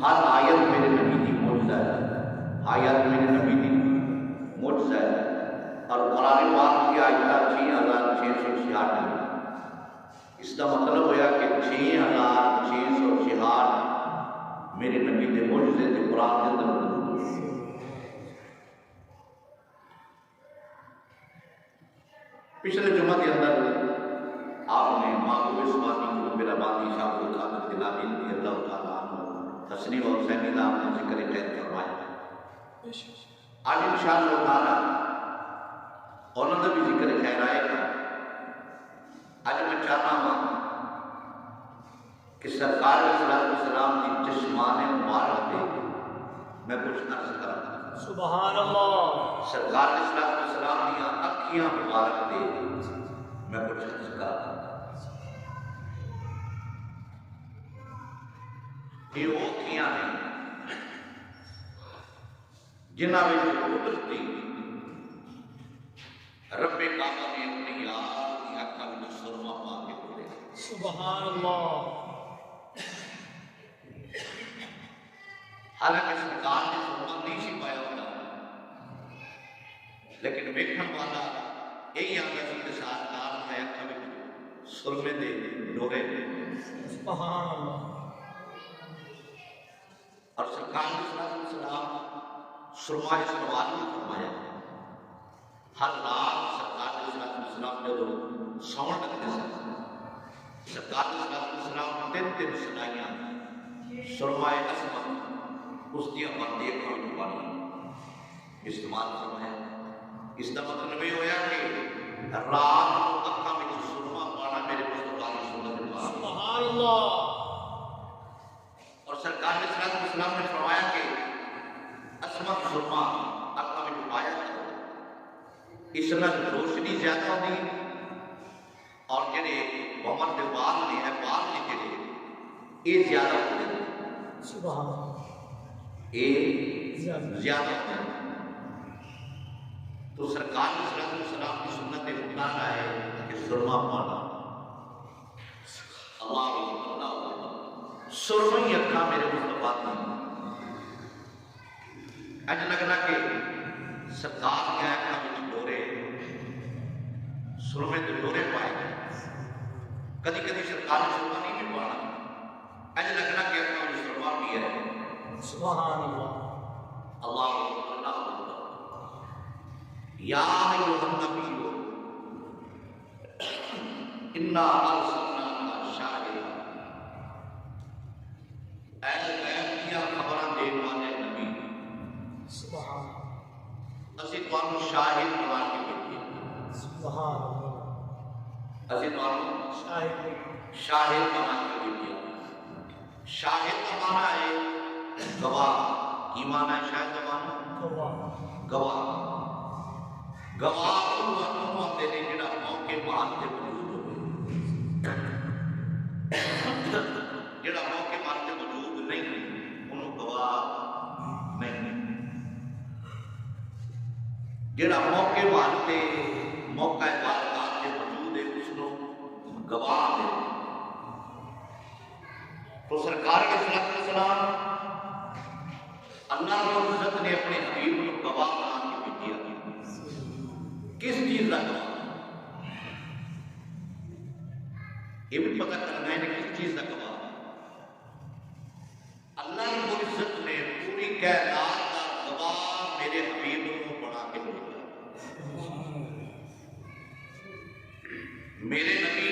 ہر آیت میرے نبی کی معجزہ ہے، آیت میرے نبی کی معجزہ ہے۔ اور قرآن پاک کی آیات 6666 ہے۔ اس کا مطلب ہوا کہ 6666 میرے نبی کے معجزے کے قرآن کے اندر موجود ہیں۔ پچھلے جمعہ کے اندر آپ نے محبوب اسمانی کو میرا بانی شاہ القادر گیلانی رضی اللہ تعالیٰ عنہ تسنیم اور حسینی نام نے ذکر خیر فرمایا۔ آج انشاءاللہ تعالیٰ انہوں نے بھی ذکر خیر آئے گا۔ آج میں چاہتا ہوں کہ سرکار صلی اللہ علیہ وسلم کی چشمان مبارک دے میں کچھ عرض کروں۔ سبحان اللہ۔ سرکار صلی اللہ علیہ وسلم کی اکھیاں مبارک دے میں کچھ عرض کروں۔ یہ وہ اکھیاں ہیں جنہاں میں قدرتی رب کعبہ نے اپنی یار کی اکھاں میں سرما پا کے کھولے۔ سبحان اللہ۔ حالانکہ سرکار نے سرما نہیں سی پایا ہوتا، لیکن ویکھن والا یہی آتا سی کہ ساتھ نال ہے اکھاں میں سرمے دے ڈورے۔ سبحان اللہ۔ اور سرکار صلی اللہ علیہ وسلم سرما استعمال بھی فرمایا۔ ہر رات سرکار صلی اللہ علیہ وسلم نے جو سون لگتے سن، سرکار صلی اللہ علیہ وسلم تین سنائیاں سرما عصمت اس کی اپن دیکھا ہوئی پانی استعمال فرمایا۔ اس کا مطلب یہ ہوا کہ رات کو اکھاں میں سرما پانا میرے مصطفیٰ کی سنت ہے۔ سبحان اللہ۔ اور سرکار صلی اللہ علیہ وسلم نے فرمایا کہ عصمت سرما اکھاں میں پایا کرو، اس میں روشنی زیادہ ہوتی اور جڑے بمر دے بال نے ہے بال نے جڑے یہ زیادہ ہوتے ہیں۔ سبحان اللہ۔ یہ زیادہ ہوتے ہیں۔ تو سرکار صلی اللہ علیہ وسلم کی سنت مطلقہ ہے کہ سرما پانا۔ اللہ سرمئی اکھاں میرے مصطفیٰ کی اج لگنا کہ سرکار کے اکھاں میں ڈورے سرمے دے ڈورے پائے گئے۔ کدی کدی سرکار نے سرما نہیں بھی پانا، اج لگنا کہ اکھاں میں سرما بھی ہے۔ سبحان اللہ۔ اللہ یا ایھا النبی انا ارسلناک شاہدا، اے غیب دیا خبراں دین والے نبی، سبحان اسی تانوں شاہد بنا کے بھیجے۔ سبحان اللہ۔ اسی تانوں شاہد شاہد بنا کے بھیجے۔ شاہد کا معنی ہے گواہ۔ کی معنی ہے شاہد کا معنی؟ گواہ۔ گواہ۔ گواہ وہ ہوندے نے جڑا موقع بعد تے موجود ہوئے، جڑا موقع بعد تے موجود نہیں انہوں گواہ نہیں۔ جڑا موقع بعد تے موقع بعد تے موجود ہے اس نو گواہ ہے۔ تو سرکار کے صلی اللہ علیہ وسلم اللہ رب العزت نے اپنے حبیب کو گواہ بنا کے بھیجا۔ کس چیز کا گواہ؟ یہ بھی پتہ کرنا ہے کہ کس چیز کا گواہ؟ اللہ رب العزت نے پوری کائنات کا گواہ میرے حبیب کو بنا کے بھیجا۔ میرے نبی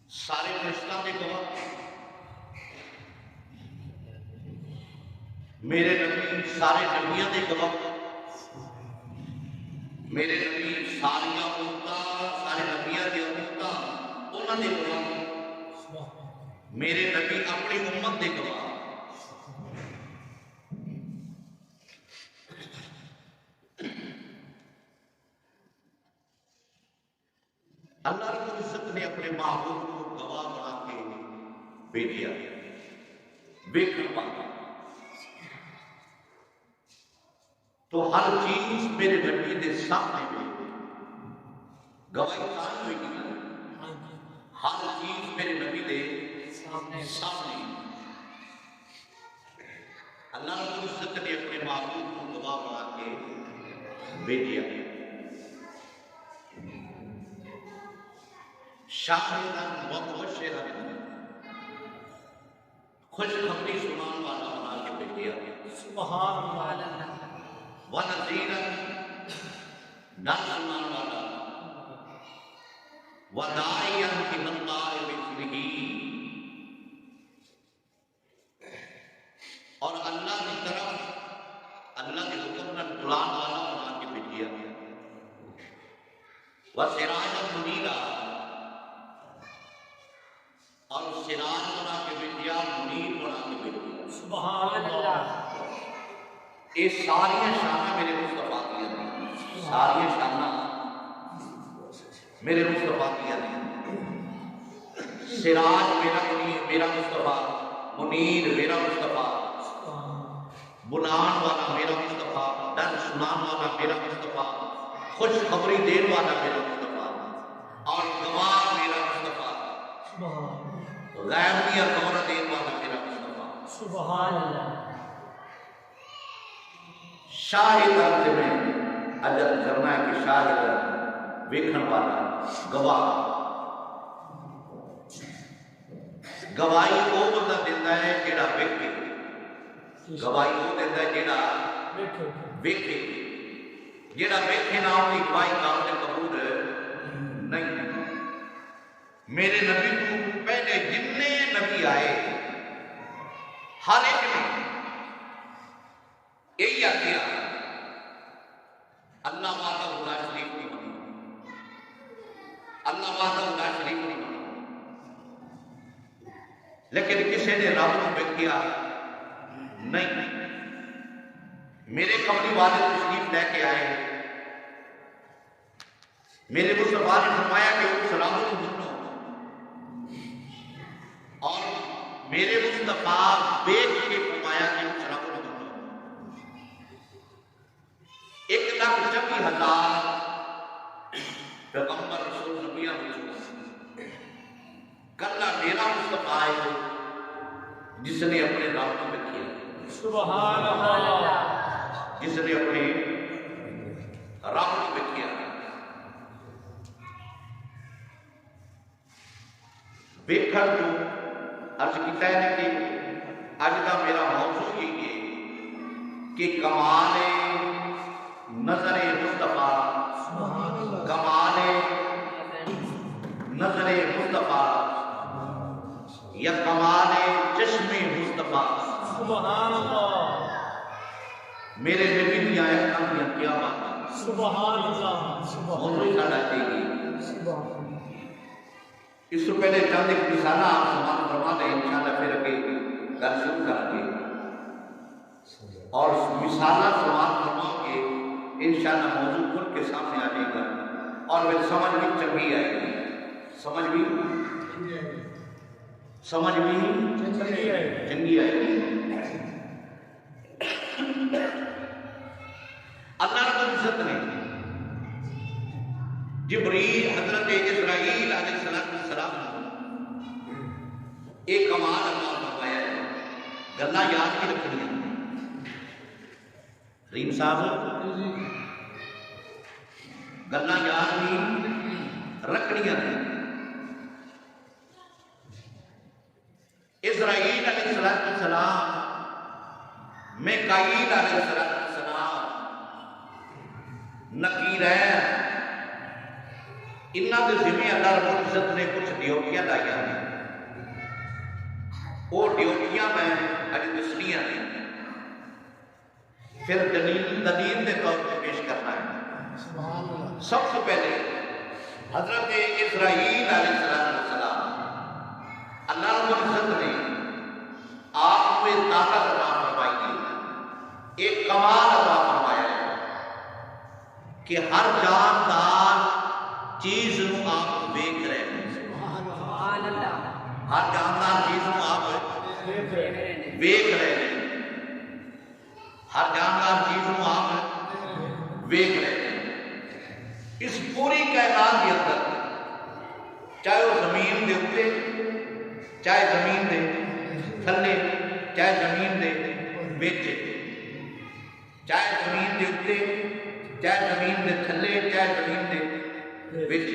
سارے فرشتوں کے گواہ، میرے نبی سارے نبیوں کے گواہ، میرے نبی ساری امتاں سارے نبیوں کے امتاں انہوں نے گواہ، میرے نبی اپنی امت کے گواہ۔ اللہ رب العزت نے اپنے محبوب کو گواہ بنا کے بھیجا۔ ویکھن والا تو ہر چیز میرے نبی کے سامنے ہوئی، گواہی کہاں ہوئی گی؟ ہر چیز میرے نبی کے سامنے۔ اللہ رب العزت نے اپنے معبود کو گواہ بنا کے بھیجا، شاہداً و مبشراً، خوشخبری سنانے والا بنا کے بھیجا، سبحان اللہ، ونذیراً، ڈر سنانے والا، وداعیاً الی اللہ بإذنہ، اور اللہ کی طرف اللہ کے حکم میں بلانے والا بنا کے بھیجا، وسراجا منیرا، اور سراج بنا کے بھیجا، منیر بنا کے بھیجا۔ سبحان اللہ، یہ ساری شانہ میرے مصطفیٰ کی ہیں، ساری شانہ میرے مصطفیٰ کی ہیں۔ سراج میرا مصطفیٰ، منیر میرا مصطفیٰ، بلان والا میرا مصطفیٰ، ڈر سنان والا میرا مصطفیٰ، خوشخبری دین والا میرا مصطفیٰ، اور گواہ میرا مصطفیٰ، غیبیت خبر دین والا میرا مصطفیٰ۔ سبحان اللہ، شاہد عرض میں عجب کرنا ہے کہ شاہد ویکھن والا گواہ، گواہی وہ بندہ دیتا ہے جیڑا ویکھے، گواہی وہ دیتا ہے جیڑا ویکھے، جیڑا ویکھے نہ ہوتی گواہی قابل قبول نہیں۔ میرے نبی کو پہلے جتنے نبی آئے ہر ایک نے یہی آخیا اللہ وحدہ لا شریک نہیں بنا، اللہ وحدہ لا شریک نہیں بنا، لیکن کسی نے رب کو ویکھیا نہیں۔ میرے قبری والد تشریف لے کے آئے، میرے مصطفیٰ نے فرمایا کہ وہ سلامت سنو، اور میرے مصطفیٰ دیکھ کے فرمایا کہ وہ سلامت سنو۔ 1,26,000 پیغمبر رسول نبیاں میں کلا میرا مصطفیٰ ہے جس نے اپنے رب کو ویکھیا، سبحان اللہ، جس نے اپنے رب کو ویکھیا۔ ویکھن تو عرض کیتا ہے کہ اج کا میرا موضوع یہ ہے کہ کمال نظر مصطفیٰ، کمال نظر مصطفیٰ یا کمال چشم مصطفیٰ۔ سبحان اللہ، میرے نبی کی آیتاں دیا کیا بات ہے، سبحان اللہ، موضوع ساڈا چاہیے۔ سبحان اس سے پہلے چند ایک مثالہ آپ سمان فرما دیں، انشاءاللہ پھر اگے گل شروع کریں گے، اور مثالہ سمان فرما کے انشاءاللہ موضوع کھل کے سامنے آ جائے گا، اور پھر سمجھ بھی چنگی آئے گی، سمجھ بھی چنگی آئے گی۔ اللہ رب العزت نے جبریل حضرت اسرائیل علیہ السلام ایک کمال اللہ فرمایا ہے، گلا یاد کی رکھنی ہے۔ ریم صاحب گلا یاد کی رکھنی ہے۔ اسرائیل علیہ السلام، میکائیل علیہ السلام، نکیرین، انہاں دے ذمہ اللہ رب العزت نے کچھ ڈیوٹیاں لائیاں نے، وہ ڈیوٹیاں میں اج دسنیاں نے، پھر دلیل کے طور پہ پیش کرنا ہے۔ سب سے پہلے حضرت اسرائیل علیہ السلام، اللہ رب العزت نے آپ کو ایک طاقت عطا فرمائی ہے، ایک کمال عطا فرمایا ہے کہ ہر جاندار چیز نو آپ دیکھ رہے ہیں، ہر جاندار چیز نو آپ دیکھ رہے ہیں، ہر جاندار چیز نو آپ دیکھ رہے ہیں۔ اس پوری کائنات کے اندر چاہے وہ زمین دے اوپر، چاہے زمین دے تھلے، چاہے زمین دے وچ چاہے زمین دے اتے چاہے زمین دے تھلے چاہے زمین دے وچ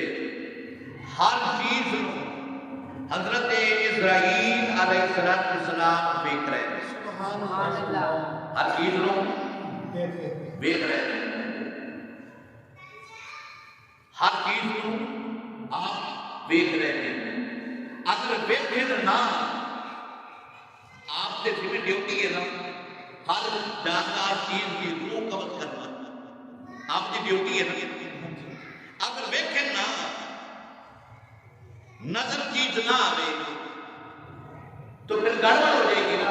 ہر چیز حضرت اسرائیل علیہ السلام دیکھ رہے ہیں ہر چیز نو دیکھ رہے ہیں ہر چیز نو آپ دیکھ رہے ہیں اگر ویکھے نہ آپ سے جویں ڈیوٹی ہے نا ہر جاندار چیز کی روح قبض کرنا آپ کی ڈیوٹی ہے نا اگر ویکھے نہ نظر چیز نہ آئے تو پھر گڑبڑ ہو جائے گی نا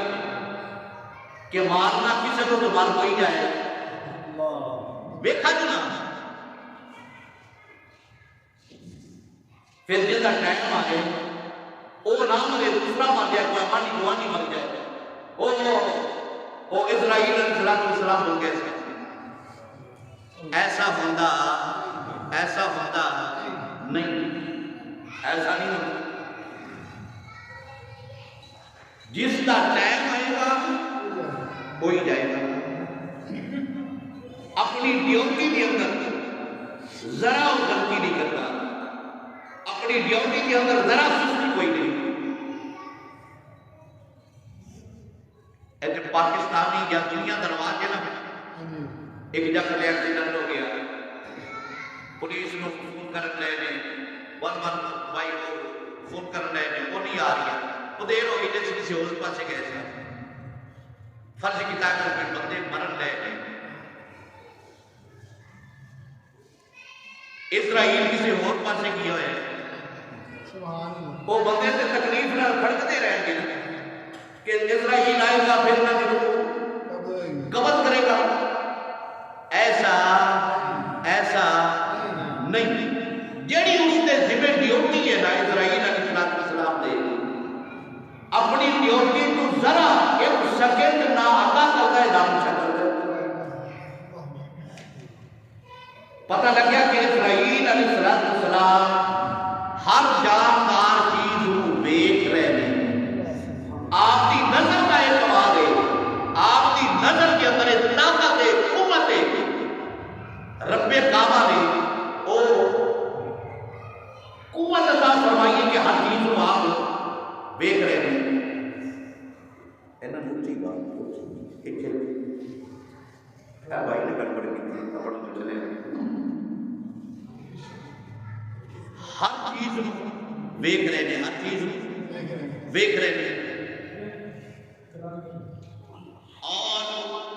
کہ مارنا کسی کو تو مار کوئی جائے ویکھا جو نا پھر جس کا ٹائم آ گئے وہ نہ مرے دوسرا مر جائے کوئی مانی جوانی مر جائے وہ اسرائیل علیہ السلام ہو گئے ایسا بندہ نہیں ایسا نہیں ہوتا جس کا ٹائم آئے گا وہی جائے گا اپنی ڈیوٹی کے اندر ذرا غلطی نہیں کرتا اپنی ڈیوٹی کے اندر ذرا سستی کوئی نہیں ایسے پاکستانی یا دنیا دروازے نا ایک جگہ پہ ایکسیڈنٹ ہو گیا پولیس نو فون کر رہے ہیں 115 کو فون کر رہے ہیں وہ نہیں آ رہی ہے وہ دیر ہو گئی جیسے کسی اور پاسے گئے تھے فرض کی طاقت کے بندے مرن رہے ہیں اسرائیل کسی اور پاسے کیا ہے وہ بندے سے تکلیف نہ کھڑکتے رہیں گے کہ اسرائیل آئے گا پھر نہ قبض کرے گا ایسا نہیں جیڑی اس نے ذمہ ڈیوٹی ہے نا اسرائیل علیہ السلام دے اپنی ڈیوٹی تو ذرا ایک سیکنڈ نہ آگا کرتا ہے دام شکل پتہ لگ گیا کہ اسرائیل علیہ السلام ہر جاندار چیز کو دیکھ رہے ہیں آپ کی نظر کا اعتبار ہے آپ کی نظر کے اندر طاقت ہے قوت ہے رب کعبہ نے او قوت عطا فرمائیے کہ ہر چیز کو آپ دیکھ رہے ہیں اینا نوچی بات ایک بھائی نے گڑبڑ کی کپڑ میں چلے ہر چیز دیکھ رہے ہیں ہر چیز دیکھ رہے ہیں اور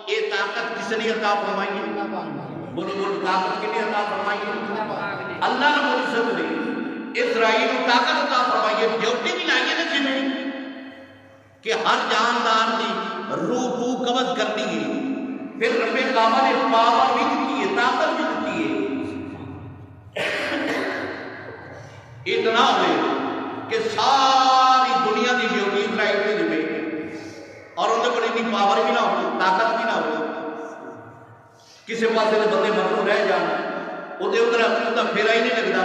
یہ طاقت کس نے عطا فرمائی ہے بولو طاقت کے لیے عطا فرمائی ہے اللہ نے بولی سب نے اسرائیل کو طاقت عطا فرمائی ہے ڈیوٹی بھی لائیے نا جی کہ ہر جاندار کی روح کو قبض کرنی ہے پھر رب کعبہ نے پاور بھی دیتی ہے طاقت بھی دیتی ہے اتنا ہوئے کہ ساری دنیا کی ڈیوٹی اسرائیل کے ذمہ اور ان کو اتنی پاور بھی نہ ہو طاقت بھی نہ ہو کسی پاسے سے بندے مروں رہ جان وہ ادھر اپنا پھیرا ہی نہیں لگتا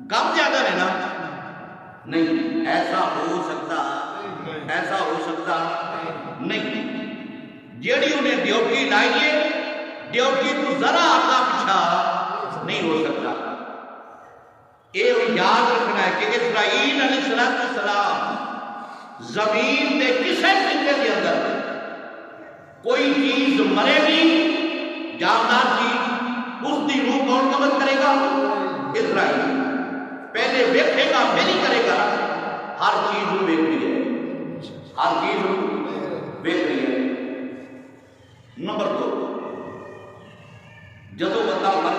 کم زیادہ رہنا نہیں ایسا ہو سکتا نہیں جیڑی انہیں ڈیوٹی لائیے ڈیوٹی تو ذرا آگا پیچھا نہیں ہو سکتا یہ یاد رکھنا ہے کہ اسرائیل علیہ السلام زمین دے کسے خطے کے اندر کوئی چیز مرے گی جاندار چیز اس کی روح کون قبض کرے گا اسرائیل پہلے ویکھے گا پھر ہی کرے گا ہر چیز ویکھ رہی ہے ہر چیز ویکھ رہی ہے نمبر 2 جدو بندہ مر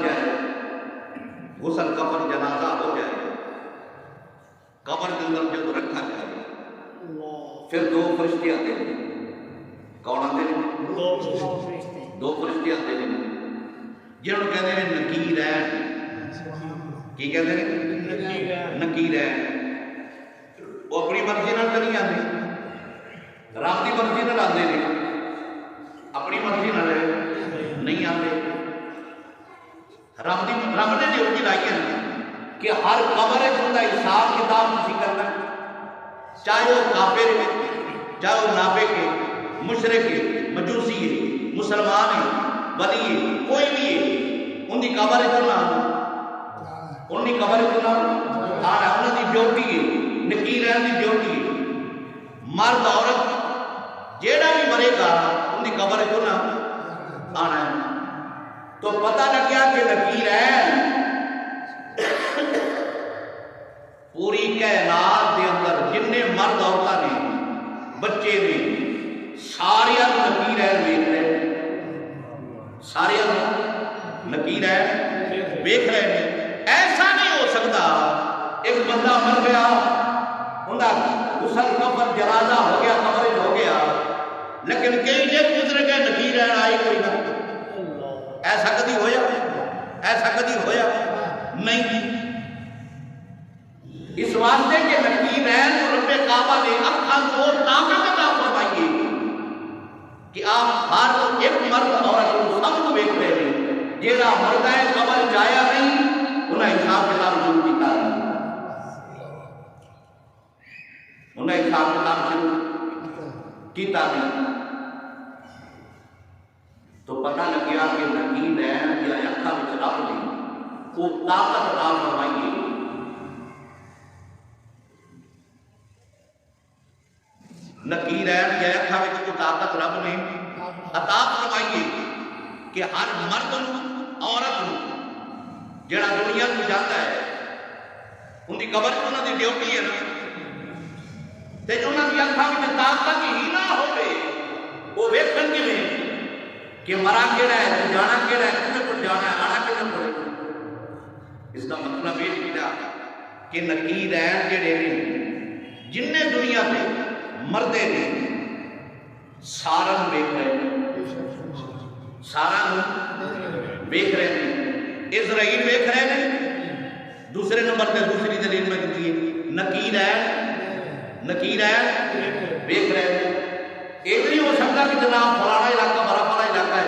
جائے غسل کفن جنازہ ہو جائے قبر کے اندر جب رکھا جائے پھر 2 فرشتے آتے ہیں کون آتے ہیں 2 فرشتے آتے ہیں جنہوں کہتے ہیں نکیر ہے کی کہتے ہیں نکیر ہے وہ اپنی مرضی نہ نہیں آتے رب کی مرضی نہ آتے ہیں اپنی مرضی نہ نہیں آتے رب نے ڈیوٹی لائی ہے کہ ہر قبر بندہ حساب کتاب نہیں کرنا چاہے وہ کافر ہے، چاہے وہ نابغ ہے، مشرک ہے، مجوسی ہے، مسلمان ہے، ولی ہے، کوئی بھی ہے، ان کی قبر اتنا ان کی قبر اتنا آنا انہوں کی ڈیوٹی ہے، نکیر رہن کی ڈیوٹی ہے، مرد عورت جیڑا بھی مرے گا ان کی قبر اتنا آنا ہے۔ تو پتہ لگیا کہ نکیر ہے پوری کائنات دے اندر جننے مرد عورتاں نے بچے نے سارے نکیر ہے ویکھ رہے ہیں، سارے نکیر ہے ویکھ رہے ہیں۔ ایسا نہیں ہو سکتا ایک بندہ مر گیا انہاں غسل کفن جنازہ ہو گیا قبر ہو گیا لیکن کئی دن گزر گئے نکیر ہے آئی کوئی نہ۔ ایسا کدی ہویا؟ ایسا کدی ہویا نہیں۔ اس واسطے کہ نکیر ہے رب کعبہ نے اکھاں کو طاقت عطا فرمائی کہ آپ ہر ایک مرد عورت کو سب کو ویکھ رہے ہیں، جیڑا مرد ہے قبر جایا نہیں انہیں حساب کتاب شروع کیتا نہیں، انہیں حساب کتاب شروع کیتا نہیں۔ تو پتہ لگیا کہ نکیر ہے یا اکھاں وچ رب نے وہ طاقت عطا فرمائی، نکیر ہے یا اکھاں وچ وہ طاقت رب نے عطا فرمائی کہ ہر مرد عورت جڑا دنیا کو جاتا ہے ان کی قبر انہوں کی ڈیوٹی ہے نا، تے انہوں کی اکھاں وچ طاقت ہی نہ ہوے وہ ویکھن کیویں کہ مرا کیڑا ہے جانا کیڑا ہے کتنے کو جانا ہے آنا کتنے کو۔ اس کا مطلب یہ نکلا کہ نکیر ہے جڑے نے جن دنیا پہ مردے نے سارا ویکھ رہے ہیں، سارا ویکھ رہے ہیں، اسرائیل ویکھ رہے ہیں۔ دوسرے نمبر پہ دوسری دلیل میں دیتی ہے نکیر ہے ویکھ رہے ہیں۔ یہ نہیں ہو سکتا کہ جناب فلانا علاقہ بڑا بڑا علاقہ ہے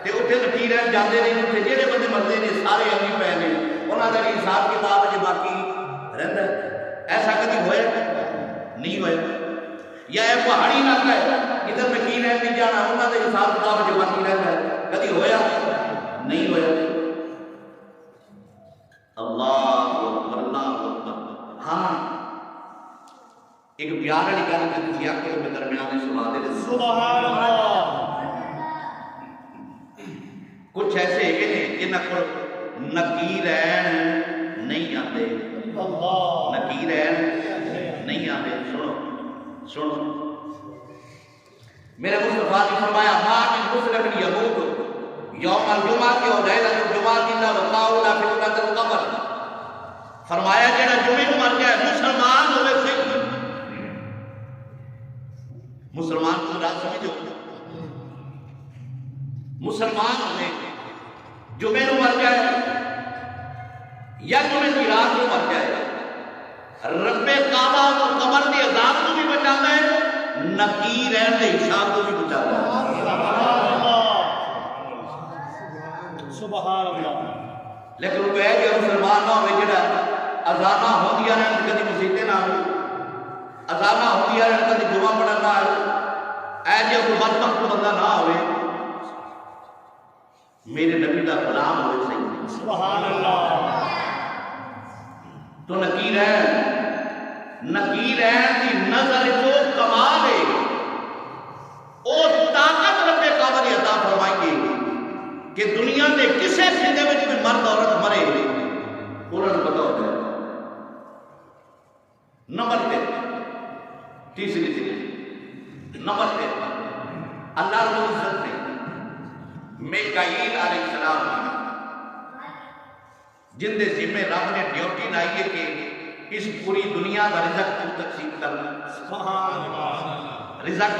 تے اتنے نکیر ہے جاتے نہیں، اتنے جہے بندے مرتے ہیں سارے امی پے نے انہوں کا حساب کتاب جو باقی رہتا ہے۔ ایسا کبھی ہوئے نہیں ہوئے؟ یا یہ پہاڑی علاقہ ہے ادھر نکیر ہے نہیں جانا انہوں کا حساب کتاب جو باقی رہتا ہے، کبھی ہویا نہیں ہویا؟ اللہ اکبر۔ ہاں ایک پیار والی گل کی آ کے میں درمیان سنا دے سبحان اللہ۔ کچھ ایسے ہیں جنہاں کو نکیرین نہیں آتے، نکیرین نہیں آتے۔ سنو میرے مصطفیٰ نے فرمایا ما من مسلم یموت یوم الجمعہ کے اور لیلۃ الجمعہ الا وقعوا فی فتنۃ القبر۔ فرمایا جڑا جمعے کو مر جائے مسلمان ہوئے صحیح، مسلمان کو رات سمجھو، مسلمان ہوئے جمعے کو مر جائے یا جمعے کی رات کو مر جائے، رب کعبہ کو قبر کے عذاب کو بھی بچاتا ہے، نکیر رہن کے حساب کو بھی بچاتا ہے۔ سبحان اللہ۔ لیکن وہ ہے کہ مسلمان نہ ہوئے جڑا اذانہ ہوتی ہے رہن کدی مسیطے نہ ہوئے، اذانہ ہوتی ہے رہن کدی جمعہ پڑھنا نہ ہوئے، اے جی کوئی بدبخت بندہ نہ ہوئے، میرے نبی کا غلام ہوئے صحیح۔ سبحان اللہ۔ تو نکیر ہے کی نظر جو کمال ہے او طاقت رب کعبہ نے عطا فرمائی ہے کہ دنیا کے کسے سندے میں کوئی مرد عورت مرے انہوں نے پتا ہوتا ہے۔ نمبر 3 تیسری چیز، نمبر 3 اللہ رب العزت نے میکائیل علیہ السلام جن دے ذمہ رب نے ڈیوٹی لائی ہے کہ اس پوری دنیا کا رزق تو تقسیم کرنا، رزق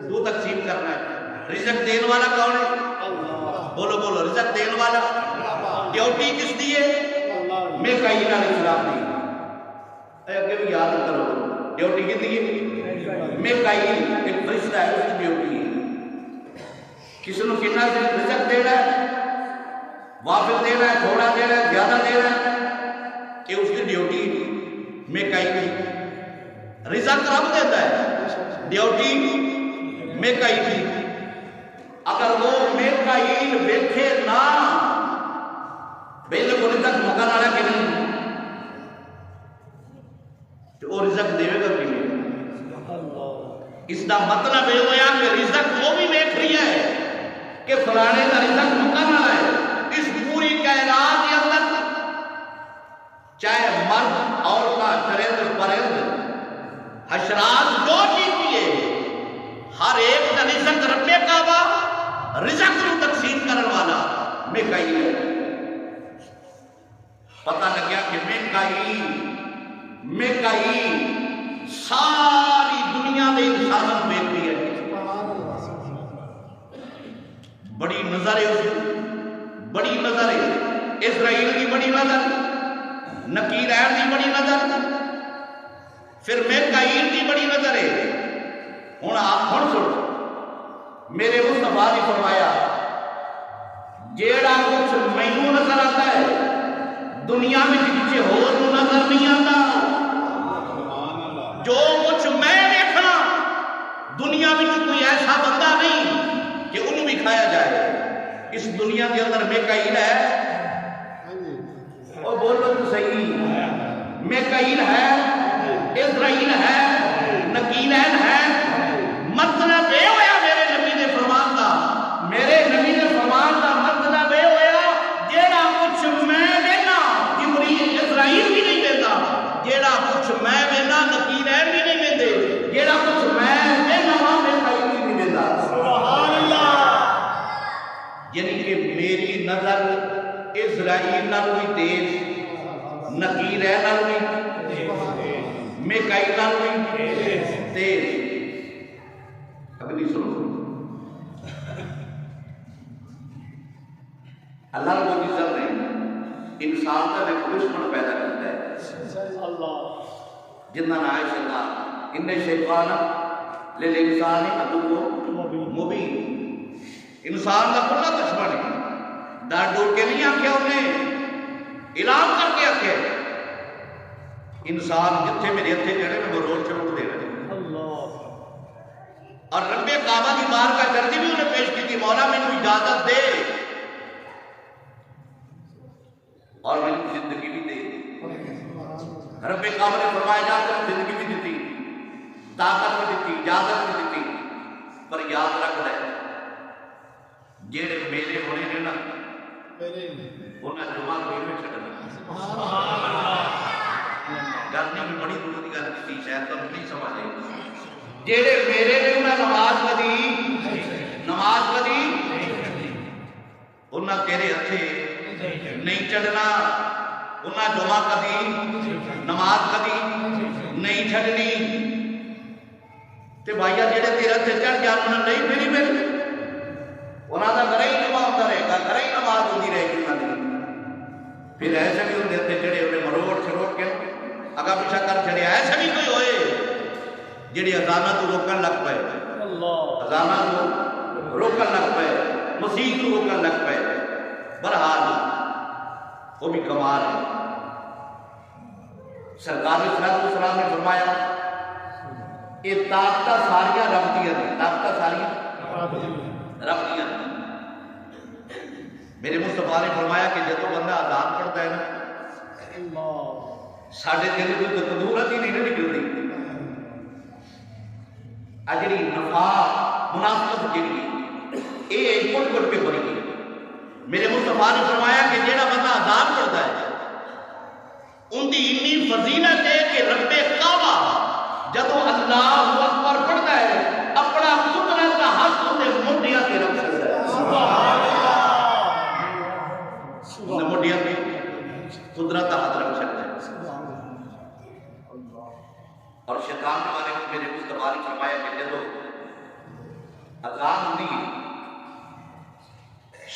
تو تقسیم کرنا ہے۔ رزق دین والا کون ہے؟ بولو بولو، رزق دین والا ڈیوٹی کس دی ہے؟ میکائیل علیہ السلام دی۔ اگے بھی یاد کرو ڈیوٹی کس دی ہے؟ میکائیل ایک فرشتہ ہے، اس کی ڈیوٹی ہے کسی نے کتنا رزق دینا ہے، وافر دینا ہے، تھوڑا دینا ہے، زیادہ دینا ہے، یہ اس کی ڈیوٹی میکائیل رزق رب دیتا ہے، ڈیوٹی میکائیل کی۔ اگر وہ میکائیل ویکھے نہ بالکل رزق مکان والا کہ نہیں، تو وہ رزق دے گا کہ نہیں؟ اس کا مطلب یہ ہوا کہ رزق وہ بھی دیکھ رہی ہے کہ فلانے کا رزق مکان والا ہے۔ اس پوری کائنات کے اندر چاہے مرد عورت چرند پرند حشرات جو چیز ہے، ہر ایک کا رزق رب کعبہ رزق کو تقسیم کرنے والا میکائیل ہے۔ پتہ لگیا کہ میکائیل ساری دنیا دے انسانوں کو دیکھ رہی ہے۔ بڑی نظر ہے، اس بڑی نظر ہے، اسرائیل کی بڑی نظر، نکیر کی بڑی نظر، پھر میکائیل کی بڑی نظر ہے۔ ہوں آپ سنو، میرے مصطفیٰ نے فرمایا جیڑا کچھ مینوں نظر آتا ہے دنیا میں کسی اور کو نظر نہیں آتا۔ جو کچھ میں دیکھنا دنیا میں کوئی ایسا بندہ نہیں کہ انہوں بھی کھایا جائے۔ اس دنیا کے اندر میکائیل ہے، اور بولو تو صحیح، میکائیل ہے، اسرائیل ہے، نکیلین ہے۔ مطلب یہ ہویا میرے نبی نے فرمان دا، میرے نبی نے فرمان دا مطلب یہ ہویا جیڑا کچھ میں دینا جبریل اسرائیل بھی نہیں دیتا، جیڑا کچھ میں دینا نکیلین بھی نہیں دیتے، جیڑا کچھ میں دینا وہاں میکائیل بھی نہیں دیتا۔ سبحان اللہ۔ یعنی کہ میری نظر اسرائیل نہ کوئی تیز، نکیلین نہ کوئی میکائیل نہ کوئی تیز۔ اگلی سنو، اللہ رب العزت نے انسان کا ایک دشمن پیدا کرتا ہے جن کا نام ہے شیطان۔ ان شیطان للانسان عدو مبین، انسان کا کھلا دشمن ہے۔ ڈر ڈور کے نہیں آکھیا انہیں، اعلان کر کے آکھیا انسان جتھے میرے ہتھے جڑے میں وہ رول چھوڑ دے رہے۔ اور رب کعبہ کی بار کا درجی بھی انہیں پیش کی تھی، مولا میں نے اجازت دے اور میں نے زندگی بھی دے۔ رب کعبہ نے فرمایا اجازت زندگی بھی دیتی، طاقت بھی دیتی، اجازت بھی دیتی، پر یاد رکھ لے جیڑے میرے ہونے نے نا انہیں جمعہ کوئی میں چھڑنا۔ گرنے بھی بڑی دور کی گل کی، شاید تو نہیں سمجھ آئی۔ جیڑے میرے نے انہیں نماز کدی انہیں تیرے ہتھے نہیں چڑھنا، انہیں جمعہ کدی نماز کدی نہیں چھڑنی۔ تے بھائیا جیڑے تیرے ہتھے چڑھ جان انہیں نہیں پھری مل، انہاں دا گھر ہی جمعہ ہوتا رہے گا، گھر ہی نماز ہوتی رہے گی انہاں دی۔ پھر ایسے بھی ہوتے ہتھے چڑھے انہیں مروڑ چھروڑ کے اگا پیچھا کر چڑھے، ایسے بھی کوئی ہوئے جڑی اذانہ تو روکن لگ پائے، اذانہ تو روکن لگ پائے، مسیح تو روکن لگ پائے۔ برحال وہ بھی کمال ہے۔ سرکار صلی اللہ علیہ وسلم نے فرمایا یہ طاقتہ ساریاں رب دیا نے، طاقتہ ساریاں رب دیا نے۔ میرے مصطفیٰ نے فرمایا کہ جب بندہ اذان پڑھتا ہے نا ساڑھے دل کو تو تندورت ہی نہیں نکل رہی، اجری نفاق منافقت جڑی اے کٹ کٹ کے بڑی گئی۔ میرے مصطفیٰ نے فرمایا کہ جیڑا بندہ اذان پڑھتا ہے ان دی اتنی فضیلت ہے کہ رب کعبہ جدو اللہ اکبر پڑھتا ہے اپنا قدرت کا ہاتھ اندے منڈیاں کے رکھ سکتا ہے۔ سبحان اللہ۔ منڈیاں کے قدرت کا ہاتھ رکھ سکتا ہے۔ اور شیطان کے بارے میں میرے مصطفیٰ نے فرمایا کہ جدو اذان دی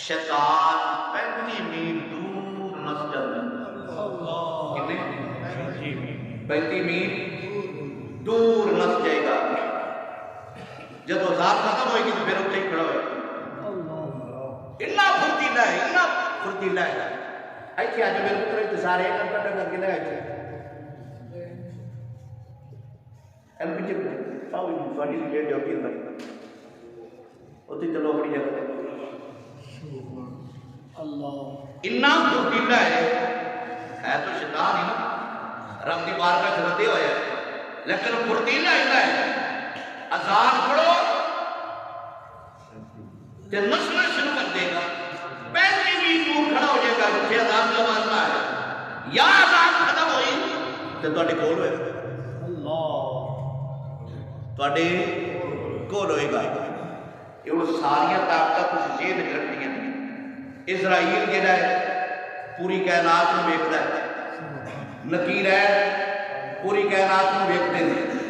شیطان 35 میل دور نس جاتا ہے۔ کتنے؟ 35 میل دور نس جائے گا۔ جب اذان ختم ہوئے گی تو پھر اتنے ہی کھڑا ہوئے گا۔ اتنا فرتیلا ہے، اتنا فرتیلا ہے۔ ایسے آج میرے پتر سارے کمپیوٹر کر کے لگائے تھے۔ ایم پی چپ آؤ جی تھوڑی ڈیٹ ڈیوٹی اندر اتنے چلو اپنی جگہ اللہ اتنا پھرتیلا ہے تو شیطان ہی نا رب کی بارگاہ چ ردے ہوا ہے لیکن پھرتیلا ہے اذان پڑھو تے نسنا شروع کر دے گا پہلے بھی دور کھڑا ہو جائے گا کہ اذان کا واسطہ ہے یا اذان ختم ہوئی تے تواڈے کول ہوئے گا تواڈے کول ہوئے گا یہ وہ ساری طاقتیں کچھ ذہن وچ رکھنیاں اسرائیل جہاں ہے پوری کائنات کو ویکھدا ہے نکیر ہے پوری کائنات کو ویکھدے ہیں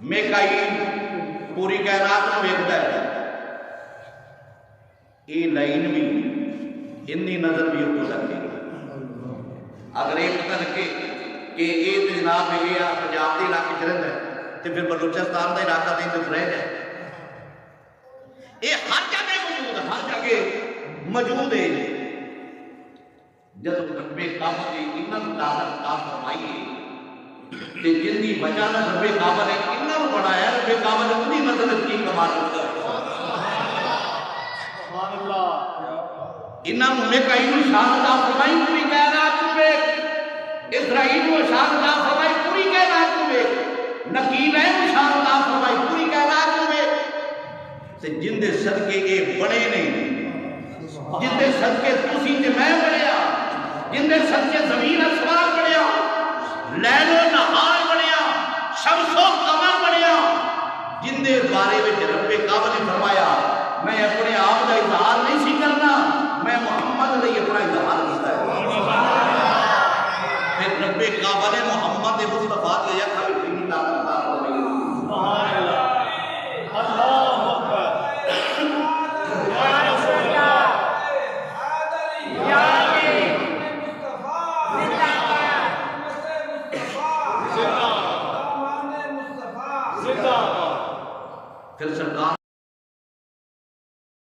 میکائیل پوری کائنات کو ویکھدا ہے یہ لائن بھی انی نظر بھی اتو لگے اگر یہ پتہ لگے کہ یہ تو جناب یہ پنجاب کے علاقے چ رہتا ہے تو پھر بلوچستان کا علاقہ تو ادھر رہ جائے یہ ہر جگہ موجود ہے ہر جگہ موجود ہے جب رب کعبہ کی انہوں طاقت عطا فرمائی ہے کہ جن کی وجہ نہ رب کعبہ نے انہوں بڑھایا رب کعبہ نے انہی نظر کی کمال ہوتا ہے سبحان اللہ انہوں نے کہیں شان عطا فرمائی پوری کائنات میں اسرائیل کو شان عطا فرمائی پوری کائنات میں نکیل ہے شان عطا فرمائی پوری کائنات میں سے جن دے صدقے یہ بڑے نہیں جن دے صدقے تسی تے میں بڑھیا جن دے صدقے زمین اسمان بڑھیا لیل و نہار بڑھیا شمس و قمر بڑھیا جن دے بارے میں رب کعبہ نے فرمایا میں اپنے آپ کا اظہار نہیں سی کرنا میں محمد علیہ اپنا اظہار کیتا ہے پھر رب کعبہ نے محمد مصطفیٰ کے یکا بھی فیلی طاقت عطا فرمائی سبحان اللہ اللہ اکبر یا رسول اللہ یا علی زندہ پھر سرکار